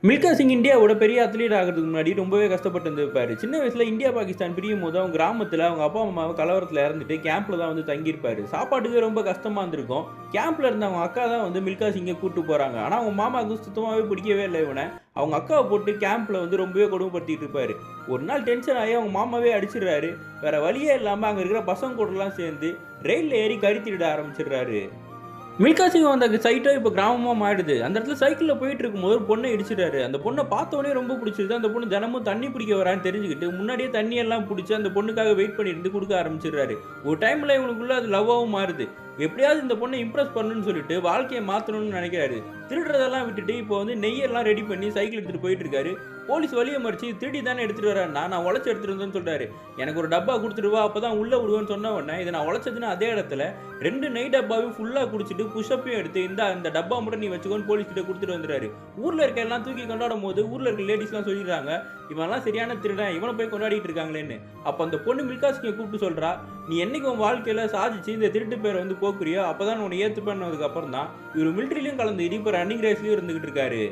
மில்கா சிங் இந்தியாவோட பெரிய அத்லீட் ஆகிறதுக்கு முன்னாடி ரொம்பவே கஷ்டப்பட்டு இருந்திருப்பாரு. சின்ன வயசுல இந்தியா, பாகிஸ்தான் பிரியும் போது அவங்க கிராமத்துல அவங்க அப்பா, அம்மாவ கலவரத்துல இறந்துட்டு கேம்ப்ல தான் வந்து தங்கியிருப்பாரு. சாப்பாட்டுக்கு ரொம்ப கஷ்டமா இருந்திருக்கும். கேம்ப்ல இருந்த அவங்க அக்கா தான் வந்து மில்கா சிங்க கூட்டு போறாங்க. ஆனா அவங்க மாமாவுக்கு சுத்தமாவே பிடிக்கவே இல்ல இவன. அவங்க அக்காவ போட்டு கேம்ப்ல வந்து ரொம்பவே கொடுமைப்படுத்திட்டு இருப்பாரு. ஒரு நாள் டென்ஷன் ஆகி அவங்க மாமாவே அடிச்சிடுறாரு. வேற வழியே இல்லாம அங்க இருக்கிற பசங்க கூடலாம் சேர்ந்து ரயில்ல ஏறி கறி திருட ஆரம்பிச்சிடுறாரு. மில்கா சிங் அந்த சைட்டோ இப்போ கிராமமா மாறிடுது. அந்த இடத்துல சைக்கிள்ல போயிட்டு இருக்கும்போது ஒரு பொண்ண இடிச்சிட்டாரு. அந்த பொண்ண பார்த்தோனே ரொம்ப புடிச்சிருது. அந்த பொண்ணு தினமும் தண்ணி பிடிக்க வரான்னு தெரிஞ்சுக்கிட்டு, முன்னாடியே தண்ணி எல்லாம் புடிச்சு அந்த பொண்ணுக்காக வெயிட் பண்ணிட்டு குடுக்க ஆரம்பிச்சிடுறாரு. ஒரு டைம்ல இவனுக்குள்ள அது லவ்வாவும் மாறுது. எப்படியாவது இந்த பொண்ண இம்ப்ரெஸ் பண்ணணும்னு சொல்லிட்டு வாழ்க்கைய மாத்தணும்னு நினைக்கிறாரு. திருடுறதெல்லாம் விட்டுட்டு இப்போ வந்து நெய்யெல்லாம் ரெடி பண்ணி சைக்கிள் எடுத்துட்டு போயிட்டு இருக்காரு. போலீஸ் வழிய மறிச்சு திருடி தானே எடுத்துட்டு வரேன்னா, நான் உழைச்சு எடுத்துட்டு வந்தேன்னு சொல்றாரு. எனக்கு ஒரு டப்பா குடுத்துட்டு வா, அப்பதான் உள்ள விடுவேன்னு சொன்ன உடனே, இத நான் உழைச்சதுன்னு அதே இடத்துல 2 நெய் டப்பாவையும் ஃபுல்லா குடிச்சிட்டு புஷ்அப்பையும் எடுத்து, இந்தா இந்த டப்பா மட்டும் நீ வச்சுக்கோன்னு போலீஸ் கிட்ட குடுத்துட்டு வந்துறாரு. ஊர்ல இருக்க எல்லாம் தூக்கி கொண்டாடும்போது, ஊர்ல இருக்க லேடீஸ்லாம் சொல்லிடுறாங்க, இவன்லாம் சரியான திருடன், இவன போய் கொண்டாடிட்டு இருக்காங்களேன்னு. அப்ப அந்த பொண்ணு மில்கா சிங்க கூப்பிட்டு சொல்றா, நீ என்னைக்கு உன் வாழ்க்கையில சாதிச்சு இந்த திருட்டு பேரை வந்து போக்குறியோ, அப்பதான் உன்னை ஏத்துப்பேன்னதுக்கு அப்புறம் தான் இவரு மிலிட்டரியிலயும் கலந்துக்கிட்டு இப்ப ரன்னிங் ரேஸ்லயும் இருந்துகிட்டு இருக்காரு.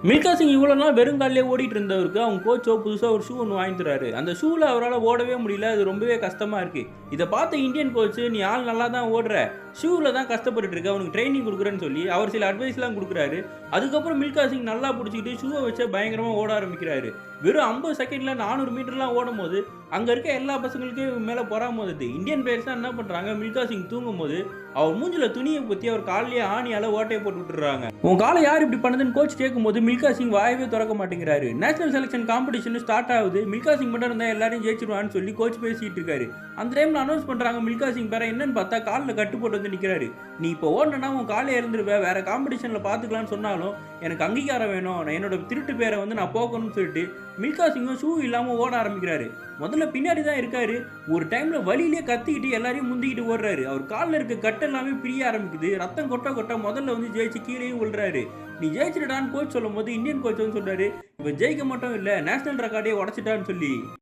மில்கா சிங் இவ்வளோ நாள் வெறும் கால்லேயே ஓடிட்டு இருந்தவருக்கு அவங்க கோச்சோ புதுசாக ஒரு ஷூ ஒன்று வாங்கி தராரு. அந்த ஷூவில் அவரால் ஓடவே முடியல. அது ரொம்பவே கஷ்டமாக இருக்குது. இதை பார்த்த இந்தியன் கோச்சு, நீ ஆள் நல்லா தான் ஓடுற, ஷூவில் தான் கஷ்டப்பட்டுட்டு இருக்க, அவனுக்கு ட்ரைனிங் கொடுக்குறேன்னு சொல்லி அவர் சில அட்வைஸ்லாம் கொடுக்குறாரு. அதுக்கப்புறம் மில்கா சிங் நல்லா பிடிச்சிக்கிட்டு ஷூவை வச்சு பயங்கரமாக ஓட ஆரம்பிக்கிறாரு. வெறும் 50 செகண்டில் 400 மீட்டர்லாம் ஓடும் போது அங்கே இருக்க எல்லா பசங்களுக்கும் மேலே பொறாம வருது. இந்தியன் பிளேயர்ஸ் தான் என்ன பண்ணுறாங்க, மில்கா சிங் தூங்கும் போது அவர் மூஞ்சில துணியை பற்றி அவர் காலையே ஆணியால் ஓட்டையை போட்டு விட்டுறாங்க. உன் காலை யார் இப்படி பண்ணுதுன்னு கோச் கேட்கும்போது மில்கா சிங் வாயவே திறக்க மாட்டேங்கிறாரு. நேஷனல் செலக்ஷன் காம்படிஷன் ஸ்டார்ட் ஆகுது. மில்கா சிங் மட்டும் இருந்தால் எல்லாரையும் ஜெயிச்சிருவான்னு சொல்லி கோச் பேசிட்டு இருக்காரு. அந்த டைம்ல அனௌன்ஸ் பண்றாங்க மில்கா சிங் பேர என்னன்னு பார்த்தா காலில் கட்டு போட்டு வந்து நிற்கிறாரு. நீ இப்போ ஓடனா உன் காலையை இறந்துருவ, வேற காம்படிஷன்ல பார்த்துக்கலான்னு சொன்னாலும் எனக்கு அங்கீகாரம் வேணும், நான் என்னோட திருட்டு பேரை வந்து நான் போக்கணும்னு சொல்லிட்டு மில்கா சிங்கும் ஷூ இல்லாமல் ஓட ஆரம்பிக்கிறாரு. முதல்ல பின்னாடி தான் இருக்காரு. ஒரு டைம்ல வழியிலே கத்திக்கிட்டு எல்லாரையும் முந்திக்கிட்டு ஓடுறாரு. அவர் காலில் இருக்க கட்டு எல்லாமே பிரிய ஆரம்பிக்குது. ரத்தம் கொட்ட கொட்ட முதல்ல வந்து ஜெயிச்சு கீழேயும் விழுறாரு. நீ ஜெயிச்சிட்டான்னு கோச் சொல்லும் போது இந்தியன் கோச் வந்து சொல்றாரு, இவன் ஜெயிக்க மட்டும் இல்லை நேஷனல் ரெக்கார்டே உடச்சிட்டான்னு சொல்லி.